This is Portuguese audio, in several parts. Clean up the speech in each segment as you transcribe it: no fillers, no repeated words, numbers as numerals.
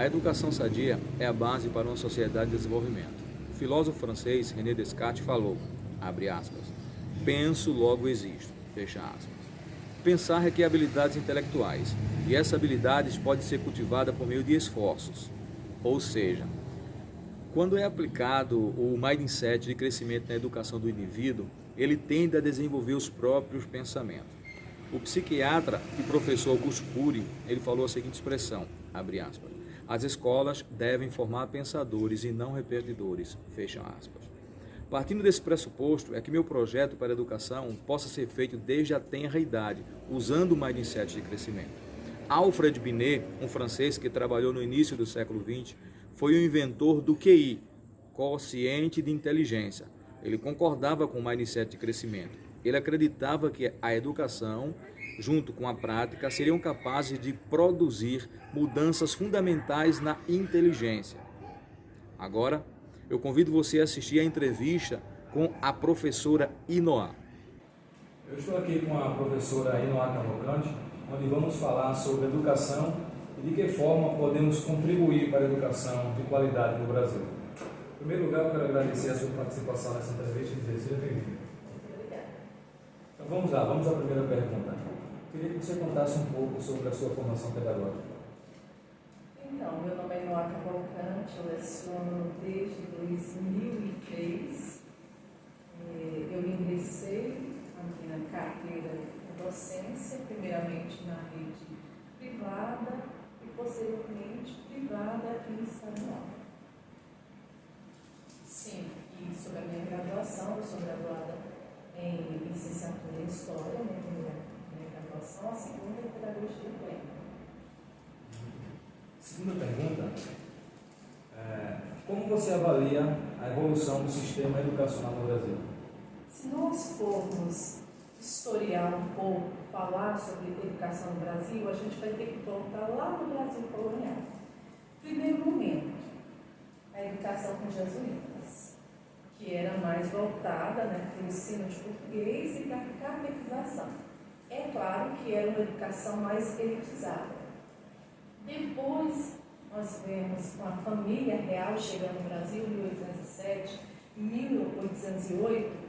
educação sadia é a base para uma sociedade de desenvolvimento. O filósofo francês René Descartes falou, abre aspas, penso, logo existo, fecha aspas. Pensar requer habilidades intelectuais, e essas habilidades podem ser cultivadas por meio de esforços. Ou seja, quando é aplicado o mindset de crescimento na educação do indivíduo, ele tende a desenvolver os próprios pensamentos. O psiquiatra e professor Augusto Cury, ele falou a seguinte expressão, abre aspas, as escolas devem formar pensadores e não repetidores, fecha aspas. Partindo desse pressuposto, é que meu projeto para a educação possa ser feito desde a tenra idade, usando o mindset de crescimento. Alfred Binet, um francês que trabalhou no início do século XX, foi o inventor do QI, quociente de inteligência. Ele concordava com o mindset de crescimento. Ele acreditava que a educação, junto com a prática, seriam capazes de produzir mudanças fundamentais na inteligência. Agora, eu convido você a assistir a entrevista com a professora Inoa. Eu estou aqui com a professora Inoa Cavalcante, onde vamos falar sobre educação e de que forma podemos contribuir para a educação de qualidade no Brasil. Em primeiro lugar, eu quero agradecer a sua participação nessa entrevista e dizer, seja bem-vindo. Então vamos lá, vamos à primeira pergunta. Queria que você contasse um pouco sobre a sua formação pedagógica. Então, meu nome é Inoa Cavalcante, eu leciono desde 2003. Eu ingressei aqui na carreira de docência, primeiramente na rede privada e posteriormente privada e estadual. Sim, e sobre a minha graduação, eu sou graduada em licenciatura em História, minha graduação, a segunda em Pedagogia Plena. Segunda pergunta, como você avalia a evolução do sistema educacional no Brasil? Se nós formos historiar um pouco, falar sobre educação no Brasil, a gente vai ter que voltar lá no Brasil colonial. Primeiro momento, a educação com jesuítas, que era mais voltada, para o ensino de português e da catequização. É claro que era uma educação mais elitizada. Depois, nós vemos uma família real chegando no Brasil em 1807, 1808.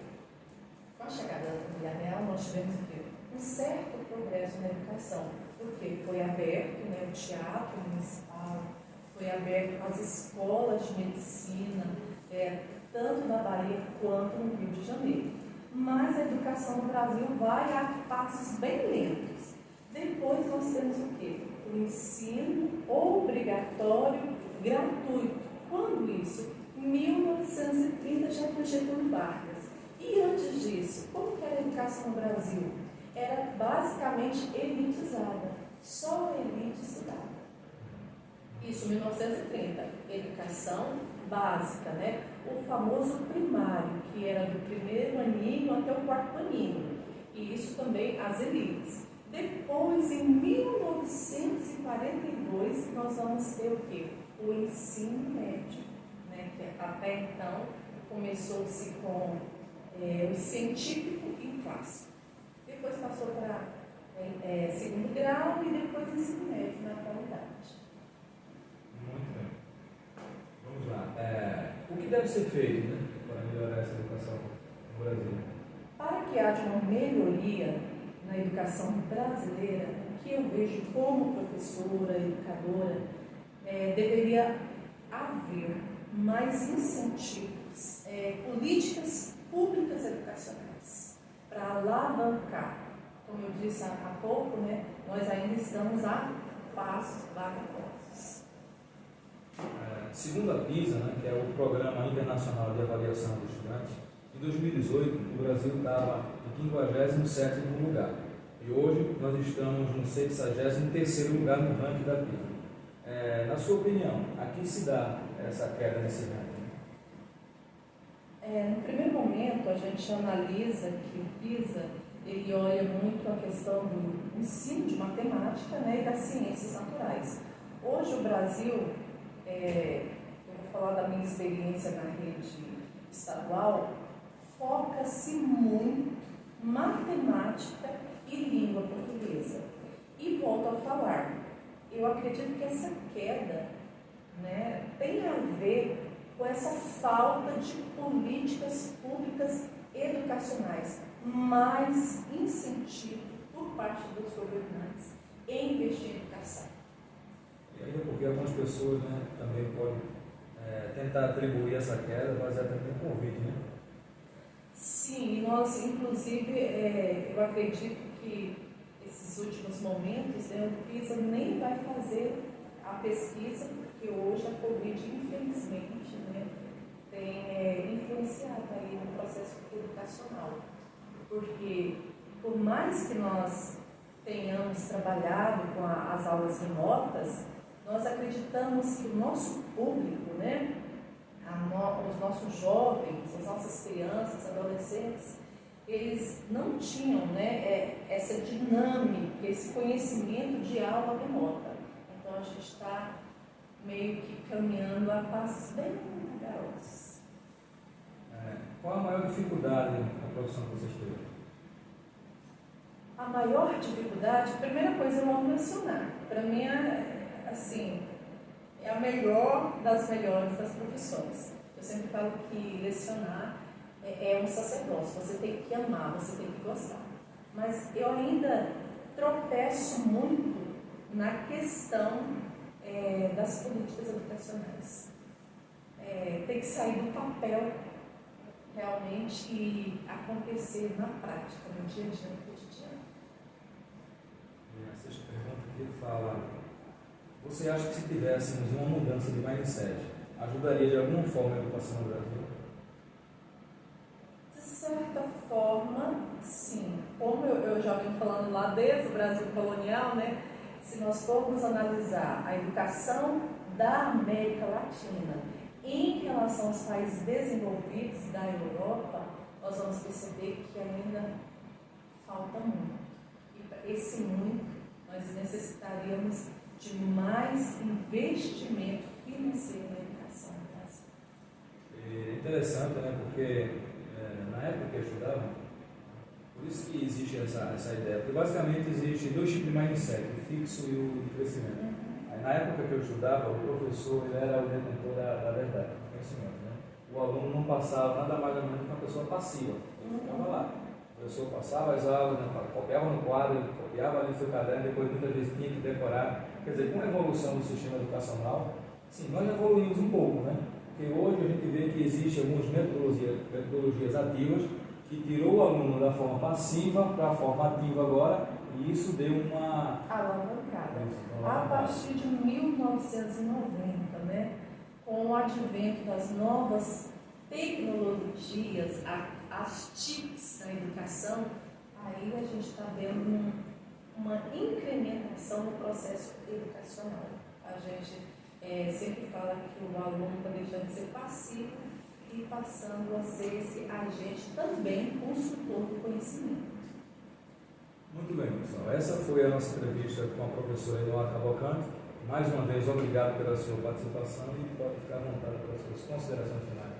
Com a chegada da família real, nós tivemos um certo progresso na educação, porque foi aberto o teatro municipal, foi aberto as escolas de medicina, tanto na Bahia quanto no Rio de Janeiro. Mas a educação no Brasil vai a passos bem lentos. Depois nós temos o quê? O ensino obrigatório gratuito. Quando isso? 1930, já com Getúlio Vargas. E antes disso, como que era a educação no Brasil? Era basicamente elitizada. Só a elite estudava. Isso, 1930. Educação básica, O famoso primário, que era do primeiro aninho até o quarto aninho. E isso também as elites. Depois, em 1942, nós vamos ter o quê? O ensino médio, que até então começou-se com o científico e clássico. Depois passou para segundo grau e depois ensino médio na atualidade. Muito bem. Vamos lá. O que deve ser feito para melhorar essa educação no Brasil? Para que haja uma melhoria na educação brasileira, o que eu vejo como professora, educadora, deveria haver mais incentivos, políticas públicas educacionais, para alavancar. Como eu disse há pouco, nós ainda estamos a passos vagarosos. Segundo a PISA, que é o Programa Internacional de Avaliação do Estudante, em 2018 o Brasil estava em 57º lugar e hoje nós estamos no 63º lugar no ranking da PISA. Na sua opinião, a que se dá essa queda nesse ranking? No primeiro momento, a gente analisa que o PISA ele olha muito a questão do ensino de matemática e das ciências naturais. Hoje o Brasil, eu vou falar da minha experiência na rede estadual, foca-se muito matemática e língua portuguesa. E volto a falar, eu acredito que essa queda né, tem a ver com essa falta de políticas públicas educacionais, mais incentivo por parte dos governantes em investir em educação. E ainda porque algumas pessoas, né, também podem tentar atribuir essa queda baseada no Covid, né? Sim, nós, inclusive, eu acredito que esses últimos momentos, né, o PISA nem vai fazer a pesquisa, porque hoje a Covid, infelizmente, né, tem influenciado aí no processo educacional. Porque, por mais que nós tenhamos trabalhado com as aulas remotas, nós acreditamos que o nosso público, né, os nossos jovens, as nossas crianças, adolescentes, eles não tinham, né, essa dinâmica, esse conhecimento de aula remota. Então a gente está meio que caminhando a passos bem garotos. Qual a maior dificuldade na profissão que vocês teve? A maior dificuldade, a primeira coisa eu vou mencionar, para mim assim, é a melhor das melhores das profissões. Eu sempre falo que lecionar é um sacerdócio, você tem que amar, você tem que gostar. Mas eu ainda tropeço muito na questão das políticas educacionais. Tem que sair do papel realmente e acontecer na prática, no dia a dia, no cotidiano. A sexta pergunta aqui fala: você acha que se tivéssemos uma mudança de mindset, ajudaria de alguma forma a educação no Brasil? De certa forma, sim. Como eu já venho falando lá desde o Brasil colonial, né? Se nós formos analisar a educação da América Latina em relação aos países desenvolvidos da Europa, nós vamos perceber que ainda falta muito. E para esse muito, nós necessitaríamos de mais investimento financeiro na educação no Brasil. É interessante, né? Porque na época que eu estudava, por isso que existe essa ideia, porque basicamente existe dois tipos de mindset, o fixo e o de crescimento. Aí, na época que eu estudava, o professor ele era o detentor da verdade, do conhecimento, né? O aluno não passava nada mais ou menos que uma pessoa passiva, ele ficava lá. O professor passava as aulas, né, copiava no quadro, copiava ali no seu caderno, depois muitas vezes tinha que decorar. Quer dizer, com a evolução do sistema educacional, sim, nós evoluímos um pouco, né? Porque hoje a gente vê que existem algumas metodologias ativas que tirou o aluno da forma passiva para a forma ativa agora, e isso deu uma alavancada. A partir de 1990, né, com o advento das novas tecnologias, as TICs na educação, aí a gente está vendo uma incrementação no processo educacional. A gente sempre fala que o aluno está deixando de ser passivo e passando a ser esse agente também consultor do conhecimento. Muito bem, pessoal. Essa foi a nossa entrevista com a professora Eloá Cavalcante. Mais uma vez, obrigado pela sua participação e pode ficar à vontade para as suas considerações finais.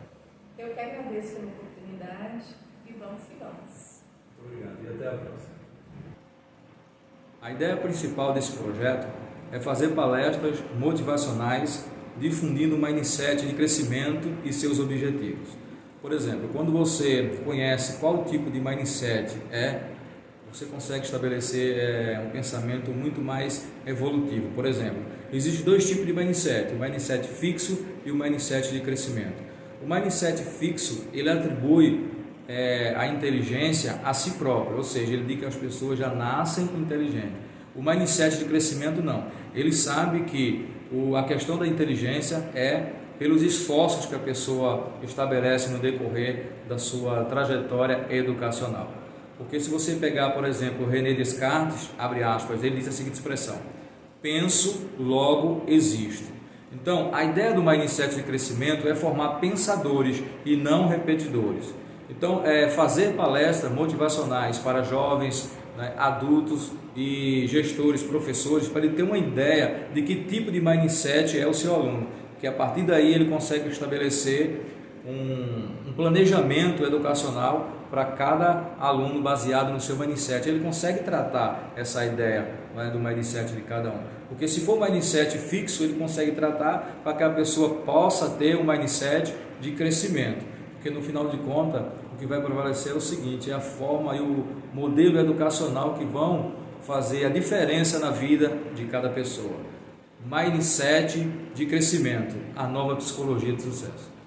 Eu que agradeço pela oportunidade e vamos que vamos. Muito obrigado e até a próxima. A ideia principal desse projeto é fazer palestras motivacionais difundindo o mindset de crescimento e seus objetivos. Por exemplo, quando você conhece qual tipo de mindset você consegue estabelecer um pensamento muito mais evolutivo. Por exemplo, existem dois tipos de mindset, o mindset fixo e o mindset de crescimento. O mindset fixo, ele atribui a inteligência a si próprio, ou seja, ele diz que as pessoas já nascem inteligentes. O mindset de crescimento não, ele sabe que a questão da inteligência é pelos esforços que a pessoa estabelece no decorrer da sua trajetória educacional. Porque se você pegar, por exemplo, René Descartes, abre aspas, ele diz a seguinte expressão: penso, logo existo. Então, a ideia do mindset de crescimento é formar pensadores e não repetidores. Então, fazer palestras motivacionais para jovens, né, adultos e gestores, professores, para ele ter uma ideia de que tipo de mindset é o seu aluno, que a partir daí ele consegue estabelecer um planejamento educacional para cada aluno baseado no seu mindset. Ele consegue tratar essa ideia, né, do mindset de cada um. Porque se for um mindset fixo, ele consegue tratar para que a pessoa possa ter um mindset de crescimento. Porque no final de contas, o que vai prevalecer é o seguinte, é a forma e o modelo educacional que vão fazer a diferença na vida de cada pessoa. Mindset de crescimento, a nova psicologia de sucesso.